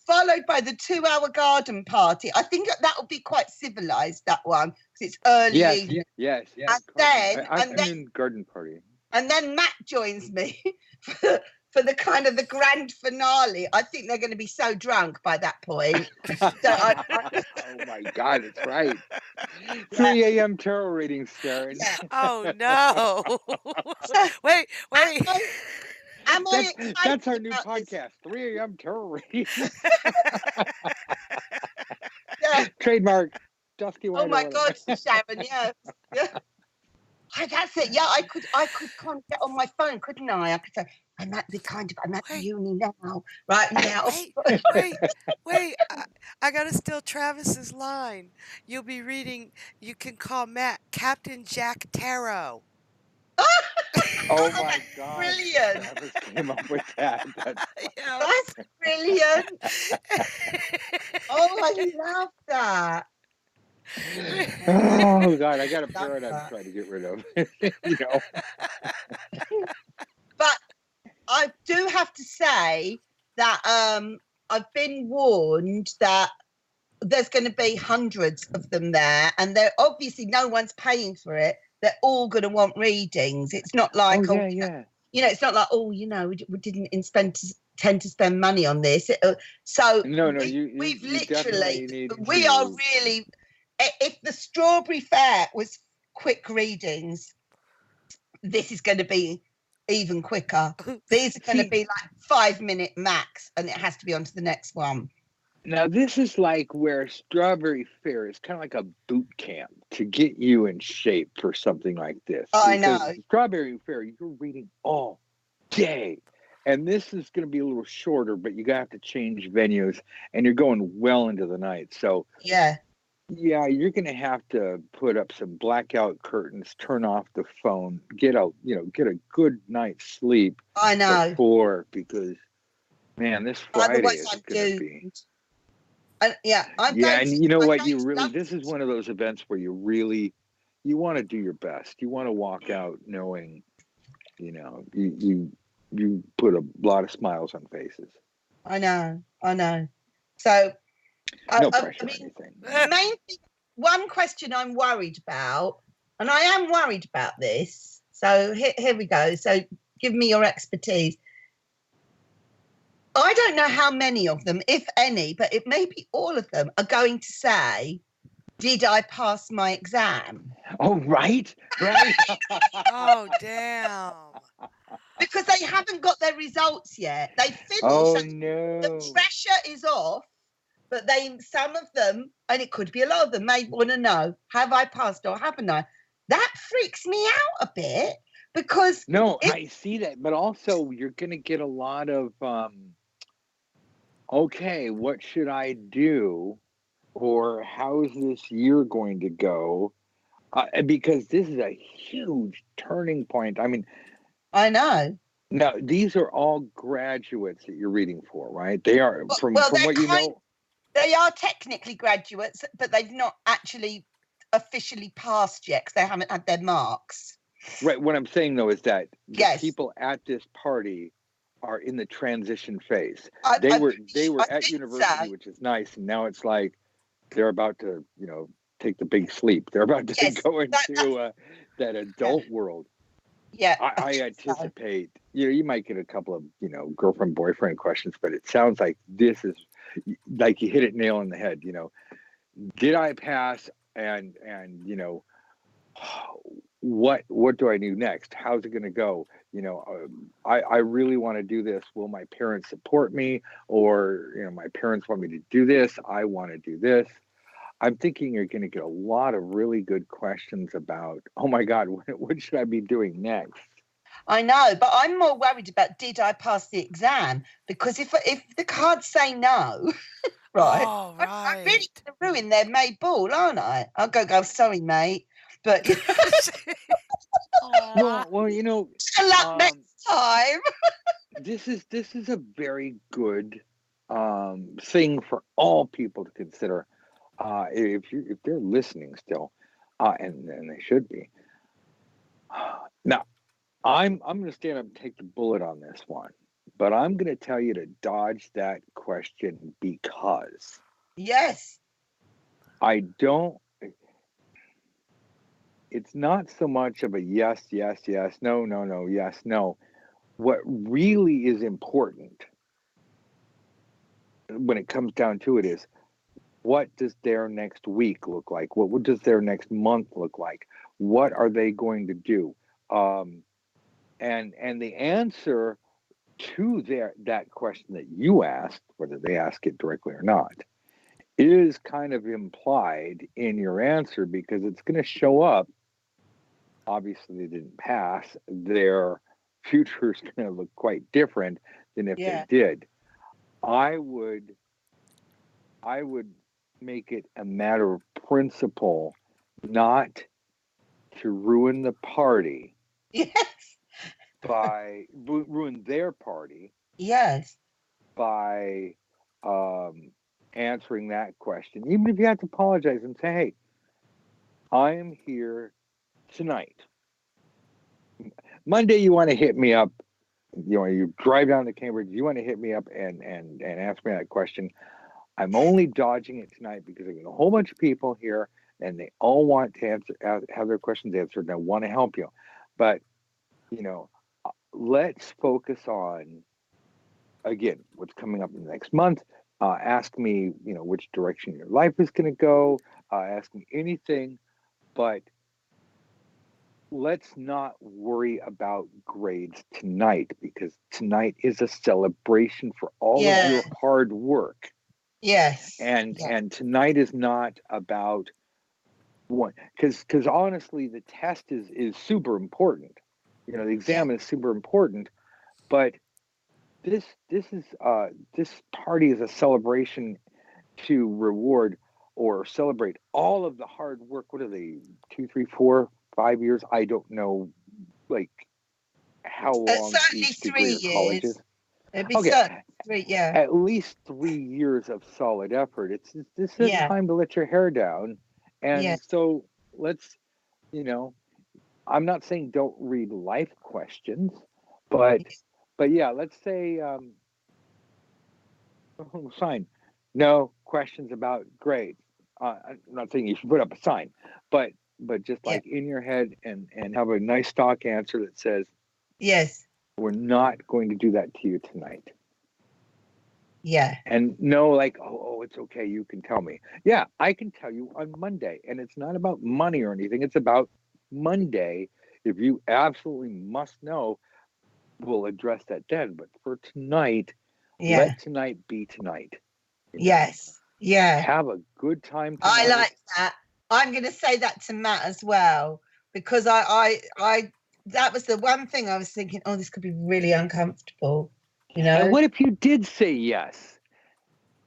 followed by the 2-hour garden party. I think that will be quite civilized, that one, because it's early evening. Yes. And then garden party. And then Matt joins me for the kind of the grand finale. I think they're going to be so drunk by that point. Oh my God, it's right. 3 a.m. tarot readings, Sharon. Yeah. Oh no. Wait. That's our new podcast, 3 a.m. tarot readings. Yeah. Trademark. Dusky White. Oh my God, Sharon, yeah. That's it. Yeah, I could kind of get on my phone, couldn't I? I could say, I'm at the uni now, right now. Wait. I gotta steal Travis's line. You'll be reading. You can call Matt Captain Jack Tarot. Oh my God! Brilliant. Travis came up with that. That's brilliant. Oh, I love that. Oh God, I got a parrot I'm trying to get rid of. But I do have to say that I've been warned that there's going to be hundreds of them there, and they're obviously no one's paying for it. They're all going to want readings. It's not like it's not like we didn't tend to spend money on this. We've literally we are really. If the Strawberry Faire was quick readings, this is going to be even quicker. These are going to be like 5-minute max, and it has to be on to the next one. Now, this is like where Strawberry Faire is kind of like a boot camp to get you in shape for something like this. I know. Strawberry Faire, you're reading all day. And this is going to be a little shorter, but you have to change venues, and you're going well into the night. So yeah. Yeah, you're going to have to put up some blackout curtains, turn off the phone, get a good night's sleep I know. before, because man, this Friday Otherwise, is I'm going to be. doomed. And yeah, I'm Yeah, going and to. you know I'm what? going to This is one of those events where you want to do your best. You want to walk out knowing, you put a lot of smiles on faces. I know. I know. So, No I pressure or mean, anything. the main thing, one question I'm worried about, and I am worried about this. So here we go. So give me your expertise. I don't know how many of them, if any, but it may be all of them, are going to say, "Did I pass my exam?" Oh, right, right. Oh, damn. Because they haven't got their results yet. They finished. Oh The no. pressure is off, but some of them, and it could be a lot of them, may want to know, have I passed or haven't I? That freaks me out a bit because No, I see that, but also you're going to get a lot of okay, what should I do? Or how is this year going to go? Because this is a huge turning point. I mean, I know. now these are all graduates that you're reading for, right? They are Well, from what you know. they are technically graduates, but they've not actually officially passed yet because they haven't had their marks. Right. What I'm saying though is that the Yes. people at this party are in the transition phase. I They were at think university, so. which is nice, and now it's like they're about to, take the big sleep. They're about to Yes, go into that adult world. Yeah, I anticipate, you might get a couple of, girlfriend, boyfriend questions, but it sounds like this is like you hit it nail on the head. Did I pass? And what do I do next? How's it going to go? I really want to do this. Will my parents support me? Or, my parents want me to do this. I want to do this. I'm thinking you're going to get a lot of really good questions about, oh my God, what should I be doing next? I know, but I'm more worried about, did I pass the exam? Because if the cards say no, right, Oh, I'm really right. going to ruin their May ball, aren't I? I'll go, sorry, mate, but Aw. Well, good luck next time. this is a very good thing for all people to consider. If they're listening still, and they should be. Now, I'm going to stand up and take the bullet on this one, but I'm going to tell you to dodge that question because Yes. I don't. It's not so much of a yes, yes, yes, no, no, no, yes, no. What really is important when it comes down to it is, what does their next week look like? What does their next month look like? What are they going to do? And the answer to that question that you asked, whether they ask it directly or not, is kind of implied in your answer, because it's going to show up. Obviously, they didn't pass. Their future is going to look quite different than if they did. I would make it a matter of principle not to ruin the party. Yes. By ruin their party. Yes. By answering that question, even if you have to apologize and say, hey, I am here tonight. Monday, you want to hit me up, you drive down to Cambridge, you want to hit me up and ask me that question. I'm only dodging it tonight because I've got a whole bunch of people here and they all want to have their questions answered, and I want to help you. But, let's focus on, again, what's coming up in the next month. Ask me, which direction your life is going to go. Ask me anything, but let's not worry about grades tonight, because tonight is a celebration for all of your hard work. Yes. And tonight is not about one, because honestly, the test is super important. The exam is super important, but this party is a celebration to reward or celebrate all of the hard work. What are they, 2, 3, 4, 5 years? I don't know, like how long Certainly each degree 3 or college is. years. It'd be Okay, certainly 3, yeah. at least 3 years of solid effort. This is Yeah. time to let your hair down. And Yes. so let's, you know, I'm not saying don't read life questions, but yeah, let's say sign. No questions about grades. I'm not saying you should put up a sign, but just Yeah. like in your head and have a nice stock answer that says, Yes. we're not going to do that to you tonight. Yeah. And no, like, oh, it's okay, you can tell me. Yeah, I can tell you on Monday. And it's not about money or anything. It's about Monday. If you absolutely must know, we'll address that then. But for tonight, Yeah. let tonight be tonight. Yes. Yeah. Have a good time tonight. I like that. I'm going to say that to Matt as well, because I that was the one thing I was thinking, oh, this could be really uncomfortable, you know. And what if you did say yes?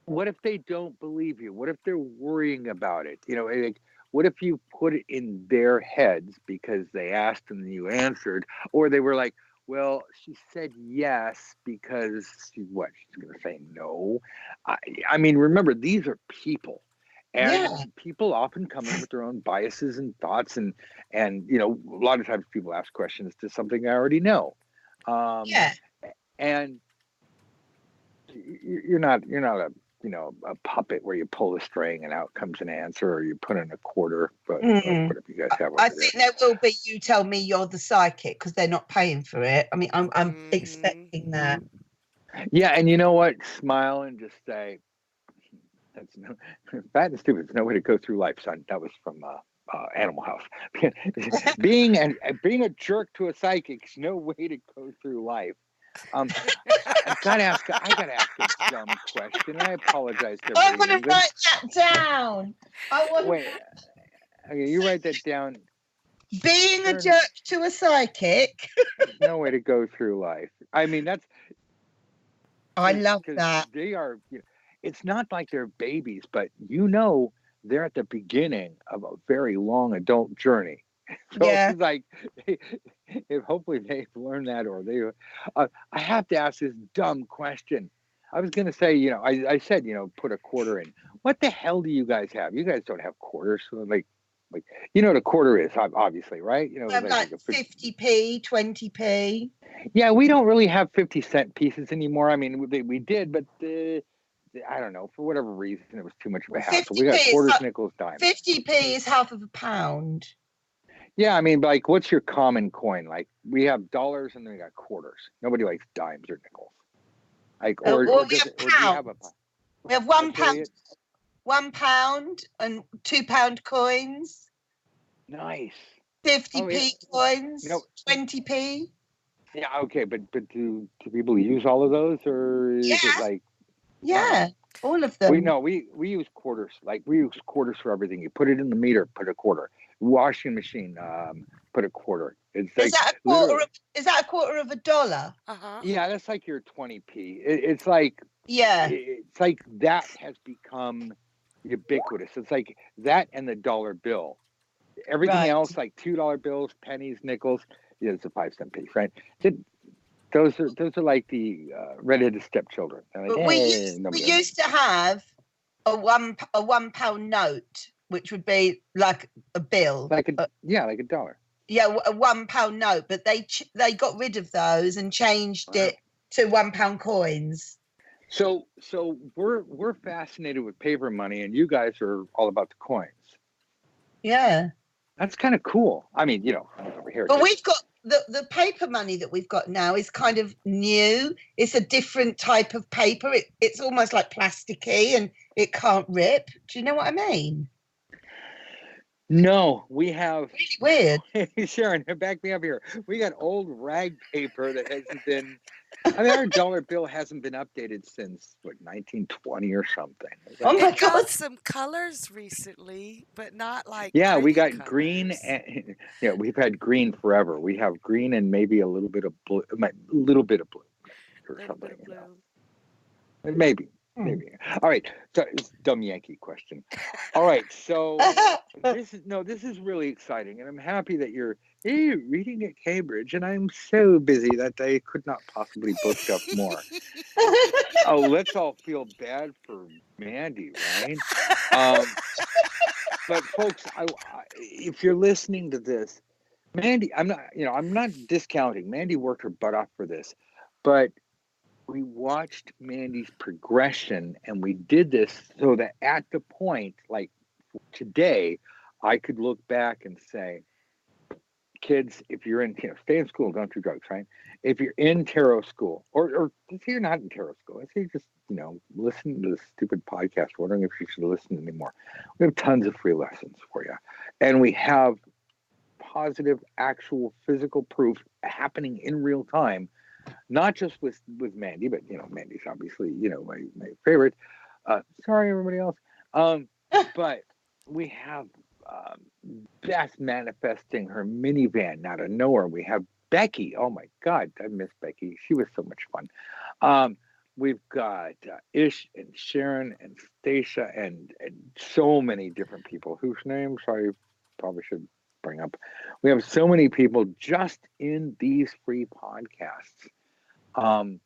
What if they don't believe you? What if they're worrying about it? You know, like, what if you put it in their heads because they asked and you answered, or they were like, well, she said yes because she's going to say no. I mean, remember, these are people. And people often come in with their own biases and thoughts, and you know, a lot of times people ask questions to something I already know. And you're not a, you know, a puppet where you pull a string and out comes an answer, or you put in a quarter. But whatever you guys have over I think there will be. You tell me you're the psychic because they're not paying for it. I mean, I'm expecting that. Yeah, and you know what? Smile and just say, "That's fat and stupid. There's no way to go through life, son." That was from Animal House. being a jerk to a psychic's no way to go through life. I gotta ask a dumb question. I apologize to everybody. I'm gonna write that down. Wait. Okay, you write that down. Being a jerk to a psychic. No way to go through life. I mean, that's. I love that. They are. You know, it's not like they're babies, but you know, they're at the beginning of a very long adult journey. So it's like, if hopefully they've learned that, or they. I have to ask this dumb question. I was going to say, you know, I said, you know, put a quarter in. What the hell do you guys have? You guys don't have quarters. So like, you know what a quarter is, obviously, right? You know, like 50p, 20p. Yeah, we don't really have 50-cent pieces anymore. I mean, we did, but I don't know, for whatever reason, it was too much of a hassle. We got quarters, nickels, dimes. 50p is half of a pound. Yeah, I mean, like, what's your common coin? Like, we have dollars and then we got quarters. Nobody likes dimes or nickels. Like, we have pounds. We have £1, £1 and £2 coins. Nice. 50p coins. 20p. Yeah, okay, but do people use all of those, or is it like? Yeah, all of them. We use quarters. Like, we use quarters for everything. You put it in the meter, put a quarter. Washing machine, put a quarter. It's like, is that a quarter of a dollar? Yeah, that's like your 20p. It's like, it's like that has become ubiquitous. It's like that and the dollar bill. Everything else, like $2 bills, pennies, nickels, it's a 5-cent piece, right? Those are like the redheaded stepchildren. Like, we used to have a £1 note, which would be like a bill, like a dollar. Yeah, a £1 note, but they got rid of those and changed it to £1 coins. So we're fascinated with paper money, and you guys are all about the coins. Yeah, that's kind of cool. I mean, you know, over here. But we've got the paper money that we've got now is kind of new. It's a different type of paper. It's almost like plasticky and it can't rip. Do you know what I mean? No, we have weird. Sharon, back me up here. We got old rag paper that hasn't been. I mean, our dollar bill hasn't been updated since 1920 or something. Oh my God! Got some colors recently, but not like. Yeah, we got colors. Green. And, we've had green forever. We have green and maybe a little bit of blue, or something. Maybe. Maybe. All right. So it's a dumb Yankee question. All right. So this is really exciting, and I'm happy that you're reading at Cambridge, and I'm so busy that I could not possibly book up more. Oh, let's all feel bad for Mandy, right? But folks, if you're listening to this, Mandy, I'm not discounting. Mandy worked her butt off for this, but we watched Mandy's progression, and we did this so that at the point, like today, I could look back and say, kids, if you're in, stay in school, don't do drugs, right? If you're in tarot school, or if you're not in tarot school, if you just, listen to this stupid podcast, wondering if you should listen anymore, we have tons of free lessons for you. And we have positive, actual physical proof happening in real time. Not just with Mandy, but Mandy's obviously my favorite. Sorry, everybody else. But we have Beth manifesting her minivan out of nowhere. We have Becky. Oh my God, I miss Becky. She was so much fun. We've got Ish and Sharon and Stacia and so many different people whose names I probably should bring up. We have so many people just in these free podcasts. And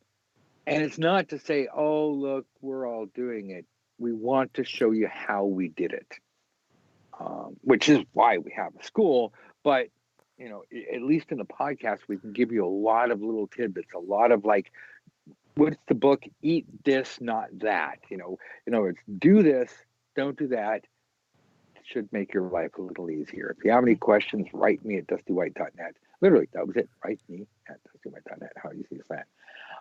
it's not to say, oh, look, we're all doing it. We want to show you how we did it, which is why we have a school. But, at least in the podcast, we can give you a lot of little tidbits, a lot of like, what's the book? Eat this, not that. It's do this, don't do that. It should make your life a little easier. If you have any questions, write me at dustywhite.net. Literally, that was it. Write me at dustywhite.net. How easy is that?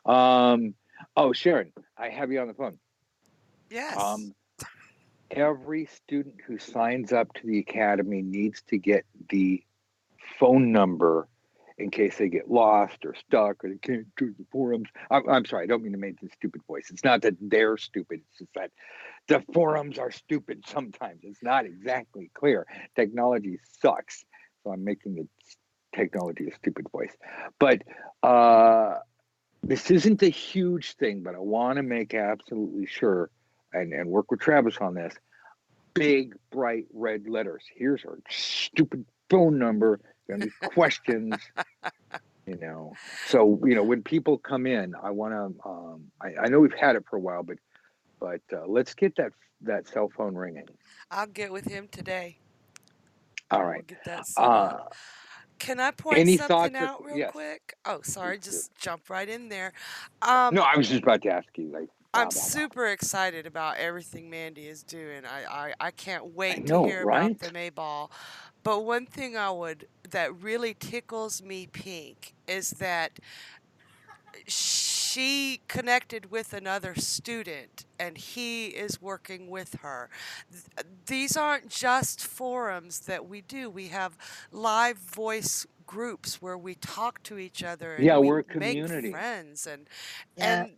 Oh, Sharon, I have you on the phone. Yes. Every student who signs up to the academy needs to get the phone number in case they get lost or stuck or they can't do the forums. I'm sorry, I don't mean to make this stupid voice. It's not that they're stupid. It's just that the forums are stupid sometimes. It's not exactly clear. Technology sucks. So I'm making the technology a stupid voice. But this isn't a huge thing, but I want to make absolutely sure and work with Travis on this. Big, bright red letters. Here's our stupid phone number. Any questions? So when people come in, I want to. I know we've had it for a while, but let's get that cell phone ringing. I'll get with him today. All right. We'll get that set up. Can I point any something thoughts out real yes. quick? Oh, sorry, just jump right in there. No, I was just about to ask you. I'm super excited about everything Mandy is doing. I can't wait to know, hear right? about the Mayball. But one thing that really tickles me pink is that she connected with another student and he is working with her. These aren't just forums that we do. We have live voice groups where we talk to each other and we we're a make community. friends and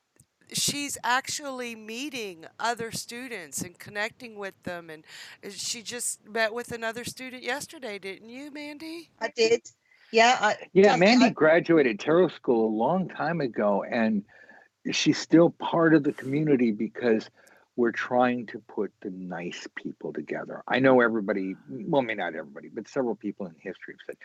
she's actually meeting other students and connecting with them. And she just met with another student yesterday, didn't you, Mandy? I did. Yeah. Mandy graduated tarot school a long time ago, and she's still part of the community because we're trying to put the nice people together. I know everybody, well, maybe not everybody, but several people in history have said,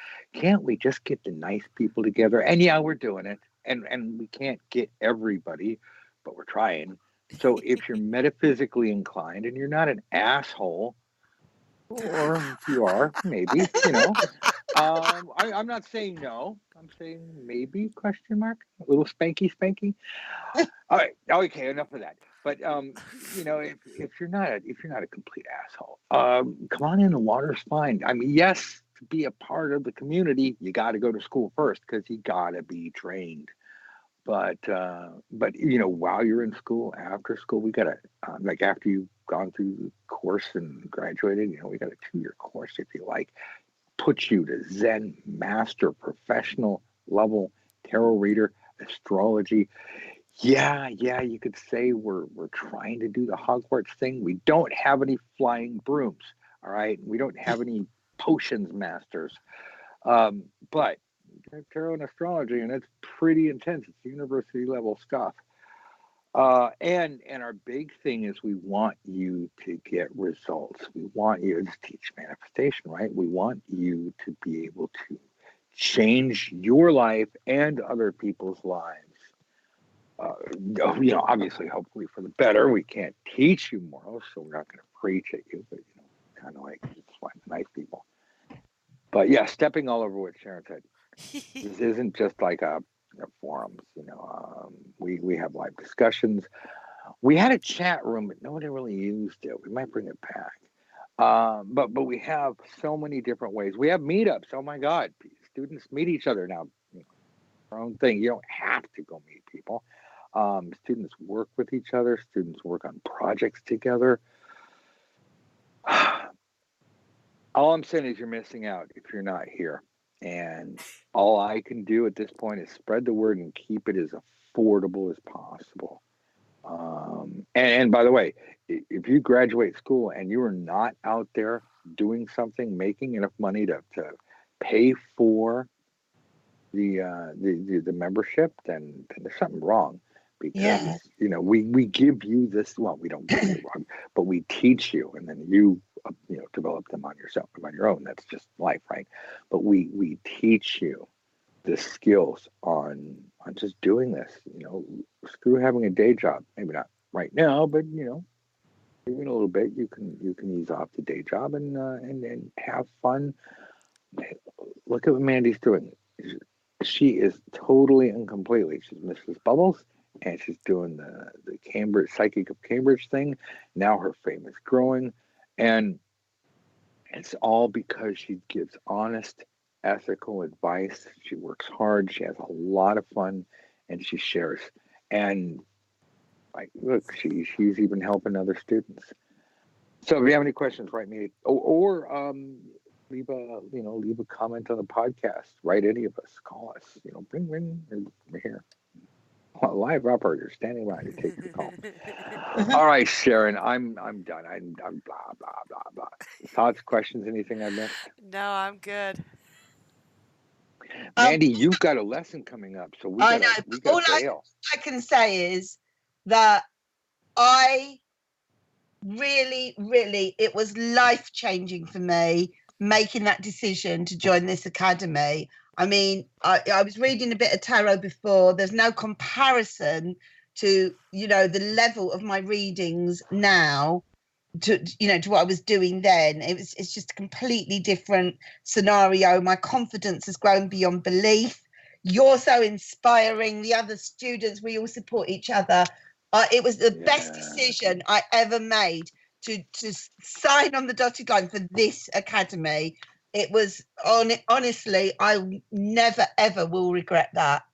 can't we just get the nice people together? And we're doing it. And we can't get everybody, but we're trying. So if you're metaphysically inclined and you're not an asshole, or if you are, maybe, I'm not saying no. I'm saying maybe, question mark, a little spanky. All right, okay, enough of that. But if you're not a complete asshole, come on in. The water's fine. I mean, yes, to be a part of the community, you got to go to school first because you got to be trained. But while you're in school, after school, we got to after you've gone through the course and graduated, we got a 2-year course, if you like, put you to Zen master professional level tarot reader, astrology. Yeah, you could say we're trying to do the Hogwarts thing. We don't have any flying brooms, all right? We don't have any potions masters. But tarot and astrology, and it's pretty intense. It's university level stuff. And our big thing is we want you to get results. We want you to teach manifestation, right? We want you to be able to change your life and other people's lives. Obviously, hopefully for the better. We can't teach you morals, so we're not going to preach at you, but kind of like just like nice people. But yeah, stepping all over what Sharon said. This isn't just like a forums. We have live discussions. We had a chat room, but nobody really used it. We might bring it back. But we have so many different ways. We have meetups. Oh my God, students meet each other now. Their own thing. You don't have to go meet people. Students work with each other. Students work on projects together. All I'm saying is you're missing out if you're not here. And all I can do at this point is spread the word and keep it as affordable as possible. And by the way, if you graduate school and you are not out there doing something, making enough money to pay for the membership, then there's something wrong. Because we give you this. Well, we don't give you wrong, but we teach you, and then you develop them on yourself, on your own. That's just life, right? But we teach you the skills on just doing this. Screw having a day job. Maybe not right now, but maybe in a little bit you can ease off the day job and have fun. Look at what Mandy's doing. She is totally and completely. She's Mrs. Bubbles, and she's doing the Cambridge Psychic of Cambridge thing. Now her fame is growing, and it's all because she gives honest, ethical advice. She works hard. She has a lot of fun, and she shares. And look, she's even helping other students. So if you have any questions, write me or leave a comment on the podcast. Write any of us. Call us. Ring. We're here. Live operator standing by to take your call. All right, Sharon, I'm done. I'm blah blah blah blah. Thoughts, questions, anything I missed? No, I'm good. Mandy, you've got a lesson coming up, so we got to bail. I can say is that I really, it was life-changing for me making that decision to join this academy. I mean, I was reading a bit of tarot before. There's no comparison to, the level of my readings now to what I was doing then. It's just a completely different scenario. My confidence has grown beyond belief. You're so inspiring. The other students, we all support each other. It was the best decision I ever made to sign on the dotted line for this academy. It was honestly, I never ever will regret that.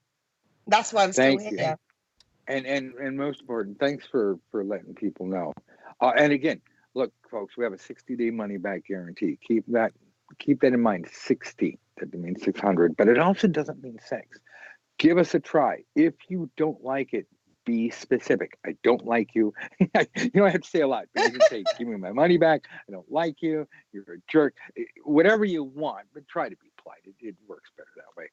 That's why I'm still here. And most important, thanks for letting people know. And again, look, folks, we have a 60-day money back guarantee. Keep that in mind. 60. That means 600, but it also doesn't mean 6. Give us a try. If you don't like it, be specific. I don't like you. I have to say a lot, but you can say, give me my money back. I don't like you. You're a jerk. Whatever you want, but try to be polite. It works better that way.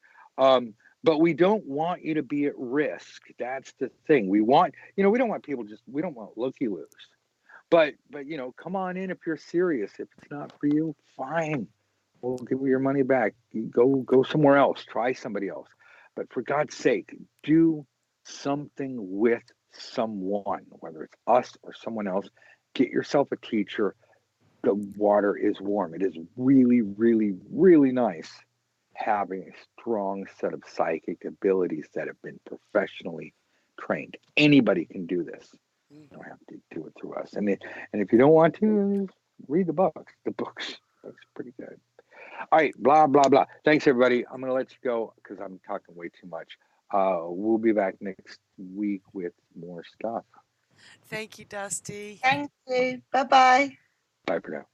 But we don't want you to be at risk. That's the thing. We want, we don't want people we don't want looky-loos. But come on in if you're serious. If it's not for you, fine. We'll give you your money back. Go somewhere else. Try somebody else. But for God's sake, do something with someone, whether it's us or someone else. Get yourself a teacher. The water is warm. It is really, really, really nice having a strong set of psychic abilities that have been professionally trained. Anybody can do this. You don't have to do it through us. And if you don't want to, read the books. The book's pretty good. All right, blah, blah, blah. Thanks, everybody. I'm going to let you go because I'm talking way too much. We'll be back next week with more stuff. Thank you, Dusty. Thank you. Bye-bye. Bye for now.